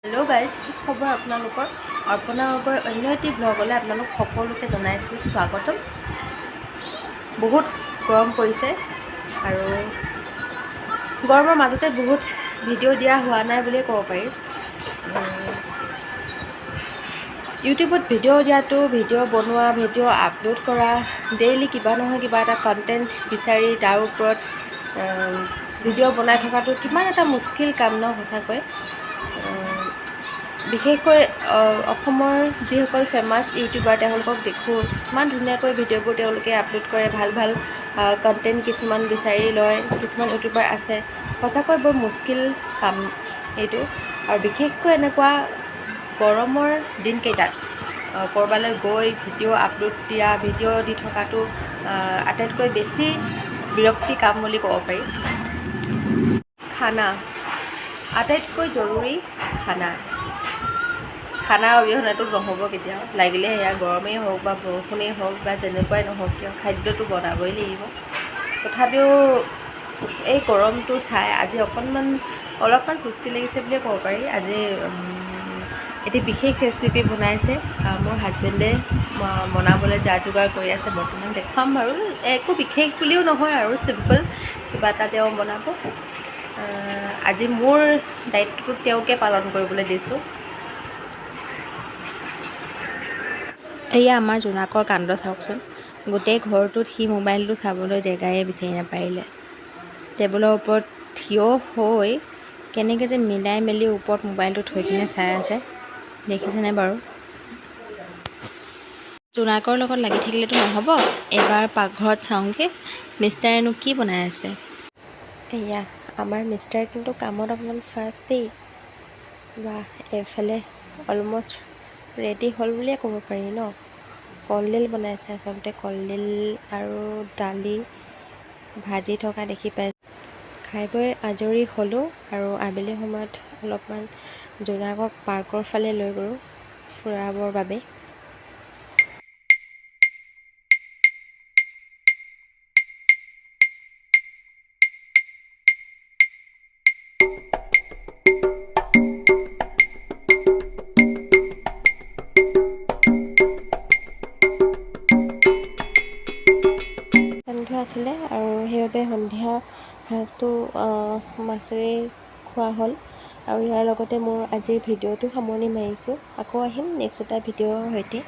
Hello' guys, কি খবৰ আপোনালোকৰ? আপোনালোকৰ অন্য এটি ব্লগলৈ আপোনালোক সকলোকে জনাইছোঁ স্বাগতম। বহুত গৰম পৰিছে আৰু গৰমৰ মাজতে বহুত ভিডিঅ' দিয়া হোৱা নাই বুলিয়ে ক'ব পাৰি। ইউটিউবত ভিডিঅ' দিয়াটো, ভিডিঅ' বনোৱা, ভিডিঅ' আপলোড কৰা, ডেইলি কিবা নহয় কিবা এটা কণ্টেণ্ট বিচাৰি তাৰ ওপৰত ভিডিঅ' বনাই থকাটো কিমান এটা মুস্কিল কাম ন সঁচাকৈ। বিশেষকৈ অসমৰ যিসকল ফেমাছ ইউটিউবাৰ তেওঁলোকক দেখোঁ ইমান ধুনীয়াকৈ ভিডিঅ'বোৰ তেওঁলোকে আপলোড কৰে, ভাল ভাল কণ্টেণ্ট কিছুমান বিচাৰি লয়। কিছুমান ইউটিউবাৰ আছে, সঁচাকৈ বৰ মুস্কিল কাম এইটো। আৰু বিশেষকৈ এনেকুৱা গৰমৰ দিনকেইটাত ক'ৰবালৈ গৈ ভিডিঅ' আপলোড দিয়া, ভিডিঅ' দি থকাটো আটাইতকৈ বেছি বিৰক্তি কাম বুলি ক'ব পাৰি। খানা আটাইতকৈ জৰুৰী। খানাৰ অবিহনেতো নহ'ব কেতিয়াও, লাগিলে সেয়া গৰমেই হওক বা বৰষুণেই হওক বা যেনেকুৱাই নহওক কিয়, খাদ্যটো বনাবই লাগিব। তথাপিও এই গৰমটো চাই আজি অলপমান সুস্তি লাগিছে বুলিয়ে ক'ব পাৰি। আজি এটি বিশেষ ৰেচিপি বনাইছে মোৰ হাজবেণ্ডে, বনাবলৈ যা যোগাৰ কৰি আছে। বৰ্তমান দেখুৱাম বাৰু। একো বিশেষ বুলিও নহয় আৰু চিম্পল কিবা এটা তেওঁ বনাব। আজি মোৰ দায়িত্বটো তেওঁকে পালন কৰিবলৈ দিছোঁ। এয়া আমাৰ জোনাকৰ কাণ্ড চাওকচোন। গোটেই ঘৰটোত সি মোবাইলটো চাবলৈ জেগাই বিচাৰি নাপাৰিলে। টেবুলৰ ওপৰত থিয় হৈ কেনেকৈ যে মিলাই মেলি ওপৰত মোবাইলটো থৈ কিনে চাই আছে, দেখিছেনে বাৰু? জোনাকৰ লগত লাগি থাকিলেতো নহ'ব, এবাৰ পাকঘৰত চাওঁগৈ মিষ্টাৰেনো কি বনাই আছে। এয়া আমাৰ মিষ্টাৰ কিন্তু কামত অকণমান ফাষ্ট দেই। বা এইফালে অলমষ্ট ৰেডি হ'ল বুলিয়ে ক'ব পাৰি ন। কলডিল বনাইছে, আচলতে কলডিল আৰু দালি ভাজি থকা দেখি পাইছে। খাই বৈ আজৰি হ'লোঁ আৰু আবেলি সময়ত অলপমান জোনাকক পাৰ্কৰ ফালে লৈ গ'লোঁ ফুৰাবৰ বাবে। সন্ধিয়া আছিলে আৰু সেইবাবে সন্ধিয়া সাঁজটো মাছেৰে খোৱা হ'ল। আৰু ইয়াৰ লগতে মোৰ আজিৰ ভিডিঅ'টো সামৰণি মাৰিছোঁ। আকৌ আহিম নেক্সট এটা ভিডিঅ'ৰ সৈতে।